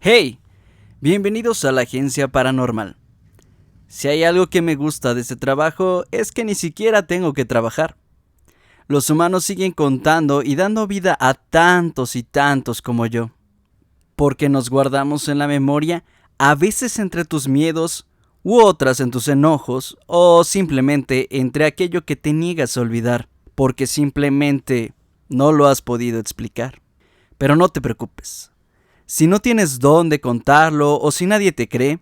Hey, bienvenidos a la Agencia Paranormal. Si hay algo que me gusta de este trabajo es que ni siquiera tengo que trabajar. Los humanos siguen contando y dando vida a tantos y tantos como yo. Porque nos guardamos en la memoria, a veces entre tus miedos, u otras en tus enojos, o simplemente entre aquello que te niegas a olvidar, porque simplemente no lo has podido explicar. Pero no te preocupes. Si no tienes dónde contarlo o si nadie te cree,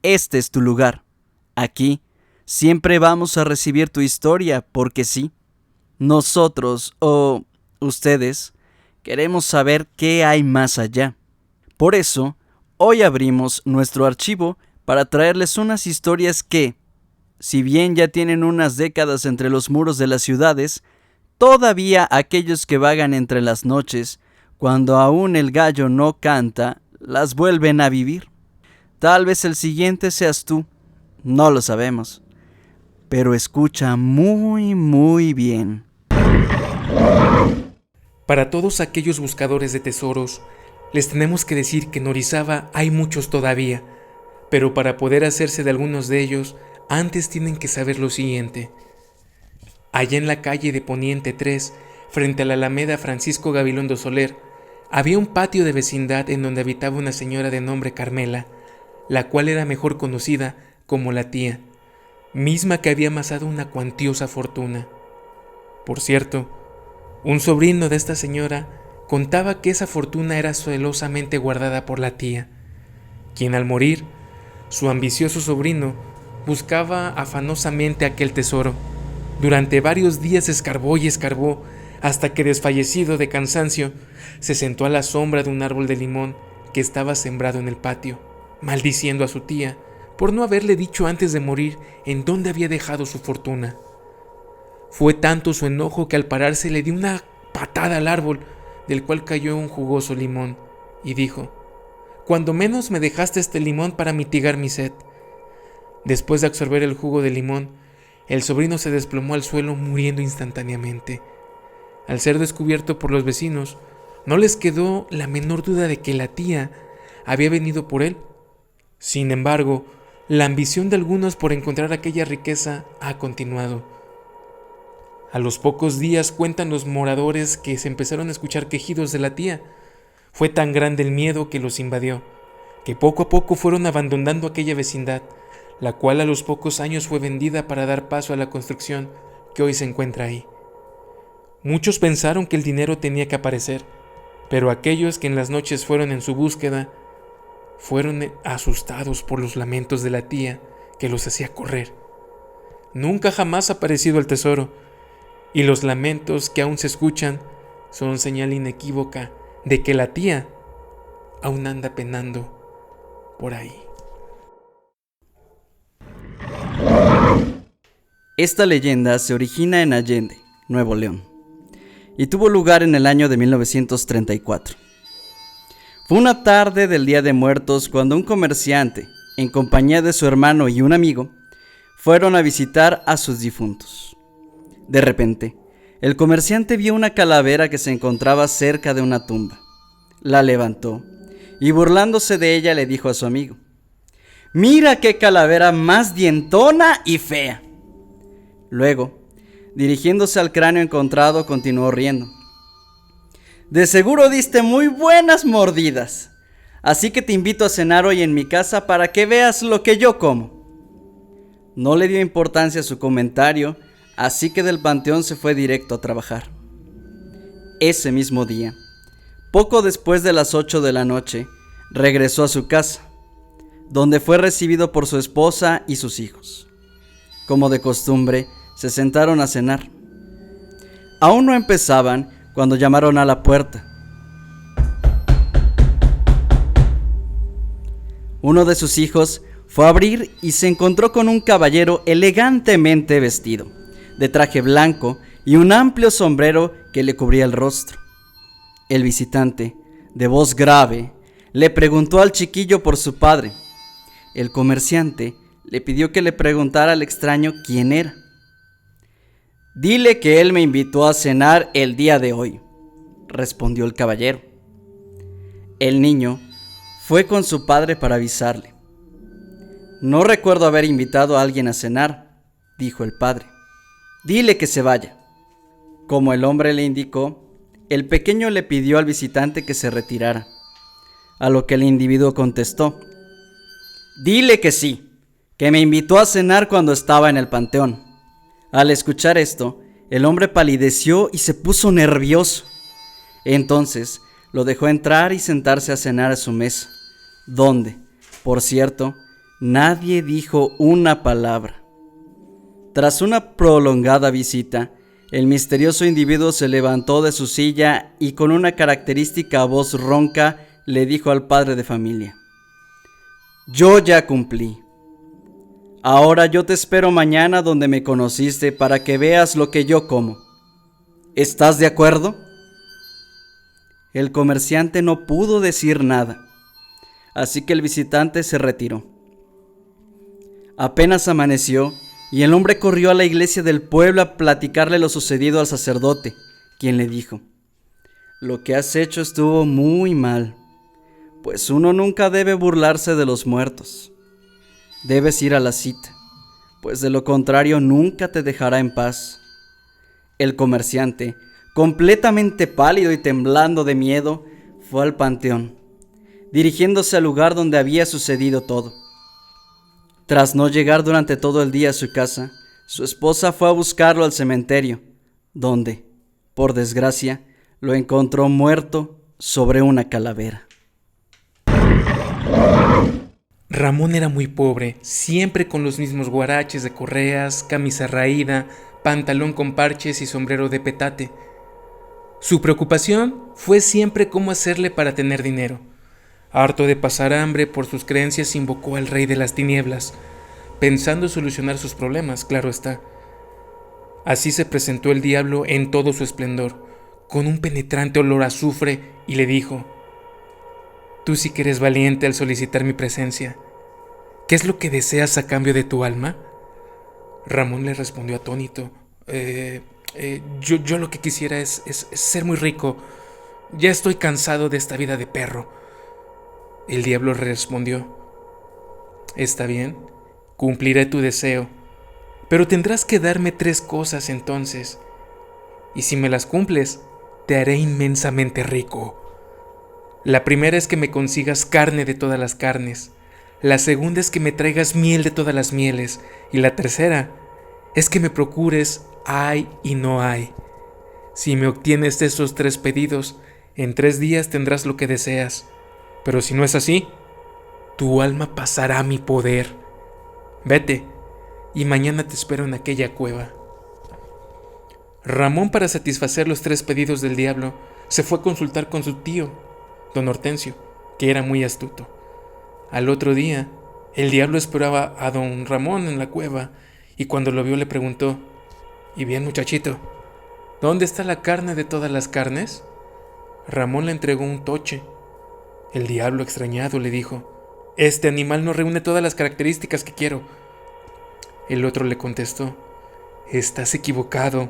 este es tu lugar. Aquí siempre vamos a recibir tu historia porque sí, nosotros o ustedes queremos saber qué hay más allá. Por eso, hoy abrimos nuestro archivo para traerles unas historias que, si bien ya tienen unas décadas entre los muros de las ciudades, todavía aquellos que vagan entre las noches, cuando aún el gallo no canta, las vuelven a vivir. Tal vez el siguiente seas tú, no lo sabemos. Pero escucha muy bien. Para todos aquellos buscadores de tesoros, les tenemos que decir que en Orizaba hay muchos todavía, pero para poder hacerse de algunos de ellos, antes tienen que saber lo siguiente. Allá en la calle de Poniente 3, frente a la Alameda Francisco Gabilondo Soler, había un patio de vecindad en donde habitaba una señora de nombre Carmela, la cual era mejor conocida como la tía, misma que había amasado una cuantiosa fortuna. Por cierto, un sobrino de esta señora contaba que esa fortuna era celosamente guardada por la tía, quien al morir, su ambicioso sobrino buscaba afanosamente aquel tesoro. Durante varios días escarbó y escarbó, hasta que desfallecido de cansancio, se sentó a la sombra de un árbol de limón que estaba sembrado en el patio, maldiciendo a su tía por no haberle dicho antes de morir en dónde había dejado su fortuna. Fue tanto su enojo que al pararse le dio una patada al árbol, del cual cayó un jugoso limón, y dijo: «Cuando menos me dejaste este limón para mitigar mi sed». Después de absorber el jugo de limón, el sobrino se desplomó al suelo muriendo instantáneamente. Al ser descubierto por los vecinos, no les quedó la menor duda de que la tía había venido por él. Sin embargo, la ambición de algunos por encontrar aquella riqueza ha continuado. A los pocos días cuentan los moradores que se empezaron a escuchar quejidos de la tía. Fue tan grande el miedo que los invadió, que poco a poco fueron abandonando aquella vecindad, la cual a los pocos años fue vendida para dar paso a la construcción que hoy se encuentra ahí. Muchos pensaron que el dinero tenía que aparecer, pero aquellos que en las noches fueron en su búsqueda fueron asustados por los lamentos de la tía que los hacía correr. Nunca jamás ha aparecido el tesoro, y los lamentos que aún se escuchan son señal inequívoca de que la tía aún anda penando por ahí. Esta leyenda se origina en Allende, Nuevo León, y tuvo lugar en el año de 1934. Fue una tarde del Día de Muertos cuando un comerciante, en compañía de su hermano y un amigo, fueron a visitar a sus difuntos. De repente, el comerciante vio una calavera que se encontraba cerca de una tumba. La levantó y, burlándose de ella, le dijo a su amigo: «¡Mira qué calavera más dientona y fea!». Luego, dirigiéndose al cráneo encontrado, continuó riendo: «De seguro diste muy buenas mordidas, así que te invito a cenar hoy en mi casa para que veas lo que yo como». No le dio importancia a su comentario, así que del panteón se fue directo a trabajar. Ese mismo día, poco después de las 8 de la noche, regresó a su casa, donde fue recibido por su esposa y sus hijos. Como de costumbre, se sentaron a cenar. Aún no empezaban cuando llamaron a la puerta. Uno de sus hijos fue a abrir y se encontró con un caballero elegantemente vestido, de traje blanco y un amplio sombrero que le cubría el rostro. El visitante, de voz grave, le preguntó al chiquillo por su padre. El comerciante le pidió que le preguntara al extraño quién era. «Dile que él me invitó a cenar el día de hoy», respondió el caballero. El niño Fue con su padre para avisarle. No recuerdo haber invitado a alguien a cenar, dijo el padre. Dile que se vaya. Como el hombre le indicó, el pequeño le pidió al visitante que se retirara, a lo que el individuo contestó: dile que sí, que me invitó a cenar cuando estaba en el panteón. Al escuchar esto, el hombre palideció y se puso nervioso. Entonces lo dejó entrar y sentarse a cenar a su mesa, donde, por cierto, nadie dijo una palabra. Tras una prolongada visita, el misterioso individuo se levantó de su silla y con una característica voz ronca le dijo al padre de familia: yo ya cumplí. Ahora yo te espero mañana donde me conociste para que veas lo que yo como. ¿Estás de acuerdo? El comerciante no pudo decir nada, así que el visitante se retiró. Apenas amaneció y el hombre corrió a la iglesia del pueblo a platicarle lo sucedido al sacerdote, quien le dijo: lo que has hecho estuvo muy mal, pues uno nunca debe burlarse de los muertos. Debes ir a la cita, pues de lo contrario nunca te dejará en paz. El comerciante, completamente pálido y temblando de miedo, fue al panteón, dirigiéndose al lugar donde había sucedido todo. Tras no llegar durante todo el día a su casa, su esposa fue a buscarlo al cementerio, donde, por desgracia, lo encontró muerto sobre una calavera. Ramón era muy pobre, siempre con los mismos guaraches de correas, camisa raída, pantalón con parches y sombrero de petate. Su preocupación fue siempre cómo hacerle para tener dinero. Harto de pasar hambre por sus creencias, invocó al rey de las tinieblas, pensando solucionar sus problemas, claro está. Así se presentó el diablo en todo su esplendor, con un penetrante olor a azufre, y le dijo: tú sí que eres valiente al solicitar mi presencia. ¿Qué es lo que deseas a cambio de tu alma? Ramón le respondió atónito: yo lo que quisiera es ser muy rico. Ya estoy cansado de esta vida de perro. El diablo respondió: está bien, cumpliré tu deseo, pero tendrás que darme 3 cosas entonces, y si me las cumples, te haré inmensamente rico. La primera es que me consigas carne de todas las carnes, la segunda es que me traigas miel de todas las mieles, y la tercera es que me procures hay y no hay. Si me obtienes estos 3 pedidos, en 3 días tendrás lo que deseas, pero si no es así, tu alma pasará a mi poder. Vete, y mañana te espero en aquella cueva. Ramón, para satisfacer los 3 pedidos del diablo, se fue a consultar con su tío, don Hortensio, que era muy astuto. Al otro día, el diablo esperaba a don Ramón en la cueva, y cuando lo vio le preguntó: «Y bien, muchachito, ¿dónde está la carne de todas las carnes?». Ramón le entregó un toche. El diablo, extrañado, le dijo: «Este animal no reúne todas las características que quiero». El otro le contestó: «Estás equivocado.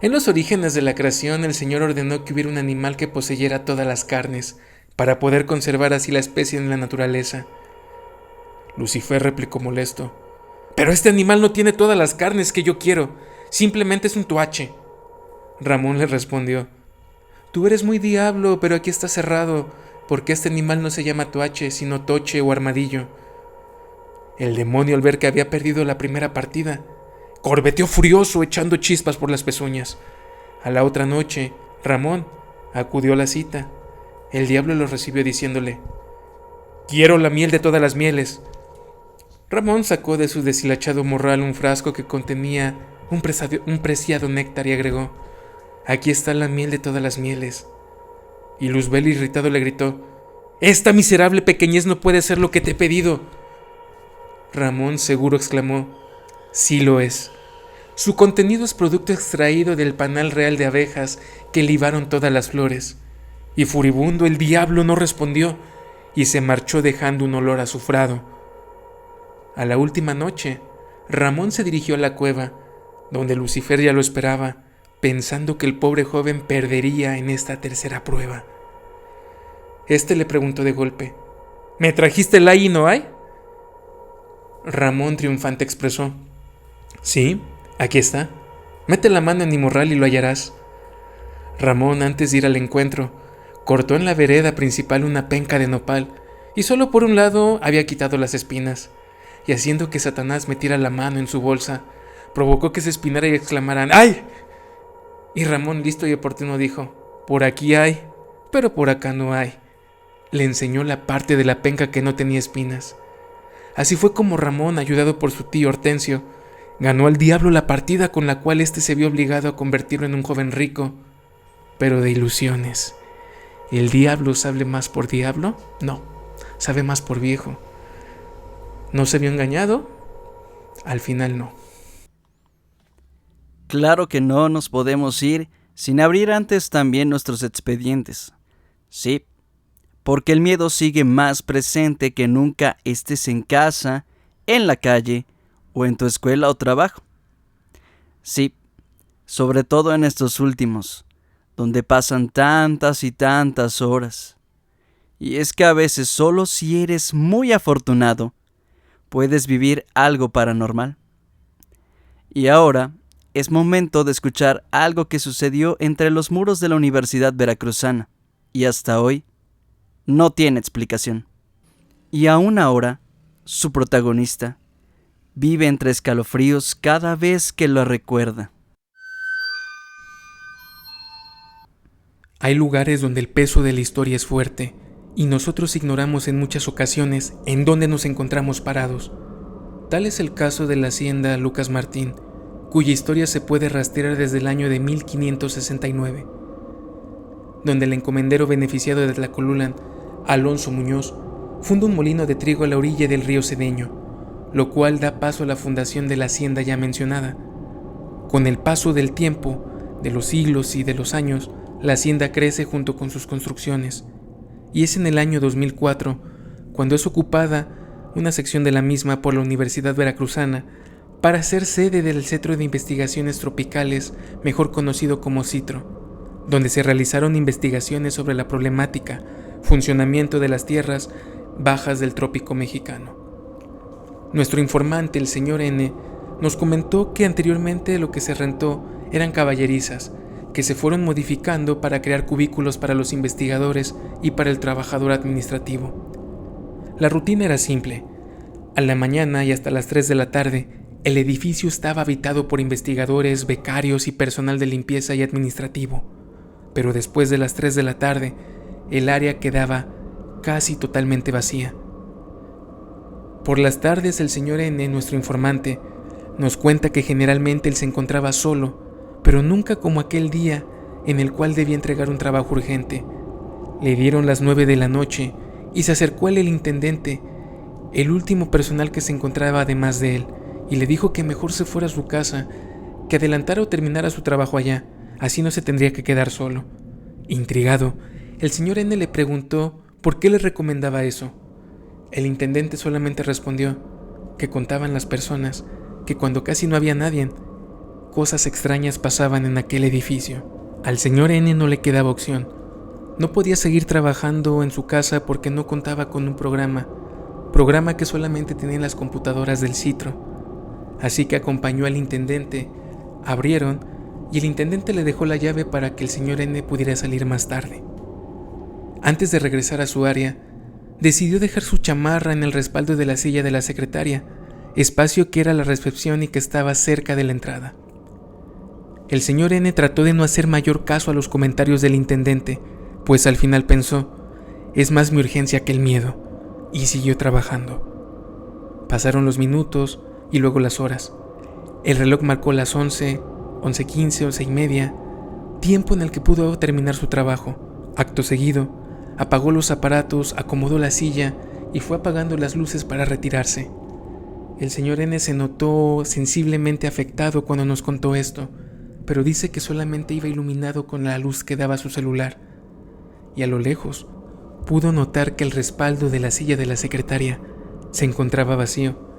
En los orígenes de la creación, el Señor ordenó que hubiera un animal que poseyera todas las carnes, para poder conservar así la especie en la naturaleza». Lucifer replicó molesto: «Pero este animal no tiene todas las carnes que yo quiero, simplemente es un toache». Ramón le respondió: «Tú eres muy diablo, pero aquí está cerrado, porque este animal no se llama toache, sino toche o armadillo». El demonio, al ver que había perdido la primera partida, corbeteó furioso, echando chispas por las pezuñas. A la otra noche, Ramón acudió a la cita. El diablo lo recibió diciéndole: «Quiero la miel de todas las mieles». Ramón sacó de su deshilachado morral un frasco que contenía un preciado néctar y agregó: «Aquí está la miel de todas las mieles». Y Luzbel, irritado, le gritó: «Esta miserable pequeñez no puede ser lo que te he pedido». Ramón, seguro, exclamó: «Sí lo es. Su contenido es producto extraído del panal real de abejas que libaron todas las flores». Y furibundo, el diablo no respondió y se marchó dejando un olor azufrado. A la última noche, Ramón se dirigió a la cueva, donde Lucifer ya lo esperaba, pensando que el pobre joven perdería en esta tercera prueba. Este le preguntó de golpe: ¿Me trajiste el ay y no hay? Ramón triunfante expresó: sí, aquí está. Mete la mano en mi morral y lo hallarás. Ramón, antes de ir al encuentro, cortó en la vereda principal una penca de nopal y solo por un lado había quitado las espinas, y haciendo que Satanás metiera la mano en su bolsa, provocó que se espinara y exclamaran ¡ay! Y Ramón, listo y oportuno, dijo: por aquí hay, pero por acá no hay. Le enseñó la parte de la penca que no tenía espinas. Así fue como Ramón, ayudado por su tío Hortensio, ganó al diablo la partida con la cual éste se vio obligado a convertirlo en un joven rico, pero de ilusiones. ¿El diablo sabe más por diablo? No, sabe más por viejo. ¿No se vio engañado? Al final no. Claro que no nos podemos ir sin abrir antes también nuestros expedientes. Sí, porque el miedo sigue más presente que nunca, estés en casa, en la calle o en tu escuela o trabajo. Sí, sobre todo en estos últimos, donde pasan tantas y tantas horas. Y es que a veces solo si eres muy afortunado, puedes vivir algo paranormal. Y ahora es momento de escuchar algo que sucedió entre los muros de la Universidad Veracruzana, y hasta hoy no tiene explicación. Y aún ahora, su protagonista vive entre escalofríos cada vez que lo recuerda. Hay lugares donde el peso de la historia es fuerte, y nosotros ignoramos en muchas ocasiones en dónde nos encontramos parados. Tal es el caso de la hacienda Lucas Martín, cuya historia se puede rastrear desde el año de 1569, donde el encomendero beneficiado de Tlacolula, Alonso Muñoz, funda un molino de trigo a la orilla del río Cedeño, lo cual da paso a la fundación de la hacienda ya mencionada. Con el paso del tiempo, de los siglos y de los años, la hacienda crece junto con sus construcciones, y es en el año 2004 cuando es ocupada una sección de la misma por la Universidad Veracruzana para ser sede del Centro de Investigaciones Tropicales, mejor conocido como CITRO, donde se realizaron investigaciones sobre la problemática, funcionamiento de las tierras bajas del trópico mexicano. Nuestro informante, el señor N., nos comentó que anteriormente lo que se rentó eran caballerizas, que se fueron modificando para crear cubículos para los investigadores y para el trabajador administrativo. La rutina era simple. A la mañana y hasta las 3 de la tarde, el edificio estaba habitado por investigadores, becarios y personal de limpieza y administrativo, pero después de las 3 de la tarde, el área quedaba casi totalmente vacía. Por las tardes, el señor N., nuestro informante, nos cuenta que generalmente él se encontraba solo, pero nunca como aquel día en el cual debía entregar un trabajo urgente. Le dieron las 9 de la noche y se acercó a él el intendente, el último personal que se encontraba además de él, y le dijo que mejor se fuera a su casa, que adelantara o terminara su trabajo allá, así no se tendría que quedar solo. Intrigado, el señor N. le preguntó por qué le recomendaba eso. El intendente solamente respondió que contaban las personas que cuando casi no había nadie, cosas extrañas pasaban en aquel edificio. Al señor N. no le quedaba opción. No podía seguir trabajando en su casa porque no contaba con un programa que solamente tenían las computadoras del CITRO. Así que acompañó al intendente, abrieron y el intendente le dejó la llave para que el señor N. pudiera salir más tarde. Antes de regresar a su área, decidió dejar su chamarra en el respaldo de la silla de la secretaria, espacio que era la recepción y que estaba cerca de la entrada. El señor N. trató de no hacer mayor caso a los comentarios del intendente, pues al final pensó, es más mi urgencia que el miedo, y siguió trabajando. Pasaron los minutos y luego las horas. El reloj marcó las 11, 11:15, 11:30, tiempo en el que pudo terminar su trabajo. Acto seguido, apagó los aparatos, acomodó la silla y fue apagando las luces para retirarse. El señor N. se notó sensiblemente afectado cuando nos contó esto, pero dice que solamente iba iluminado con la luz que daba su celular, y a lo lejos pudo notar que el respaldo de la silla de la secretaria se encontraba vacío.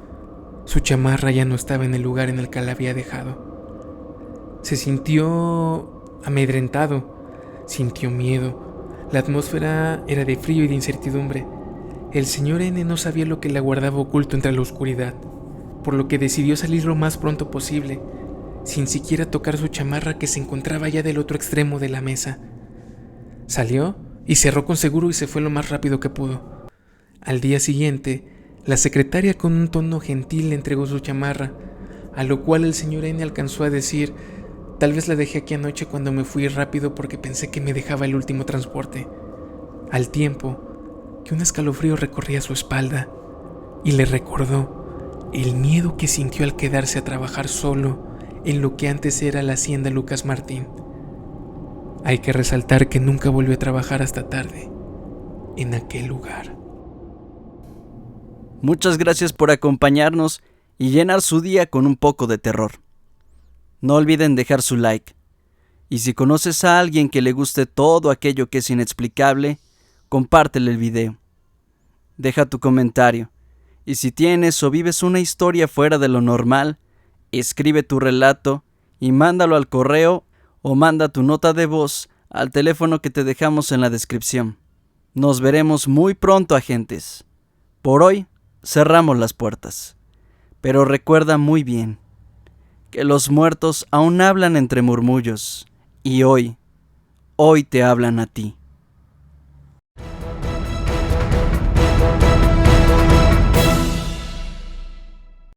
Su chamarra ya no estaba en el lugar en el que la había dejado. Se sintió amedrentado, sintió miedo. La atmósfera era de frío y de incertidumbre, El señor N no sabía lo que le aguardaba oculto entre la oscuridad, por lo que decidió salir lo más pronto posible, sin siquiera tocar su chamarra que se encontraba ya del otro extremo de la mesa. Salió y cerró con seguro y se fue lo más rápido que pudo. Al día siguiente, la secretaria con un tono gentil le entregó su chamarra, a lo cual el señor N alcanzó a decir: tal vez la dejé aquí anoche cuando me fui rápido porque pensé que me dejaba el último transporte. Al tiempo, que un escalofrío recorría su espalda y le recordó el miedo que sintió al quedarse a trabajar solo en lo que antes era la hacienda Lucas Martín. Hay que resaltar que nunca volvió a trabajar hasta tarde en aquel lugar. Muchas gracias por acompañarnos y llenar su día con un poco de terror. No olviden dejar su like. Y si conoces a alguien que le guste todo aquello que es inexplicable, compártele el video. Deja tu comentario. Y si tienes o vives una historia fuera de lo normal, escribe tu relato y mándalo al correo o manda tu nota de voz al teléfono que te dejamos en la descripción. Nos veremos muy pronto, agentes. Por hoy, cerramos las puertas. Pero recuerda muy bien que los muertos aún hablan entre murmullos y hoy te hablan a ti.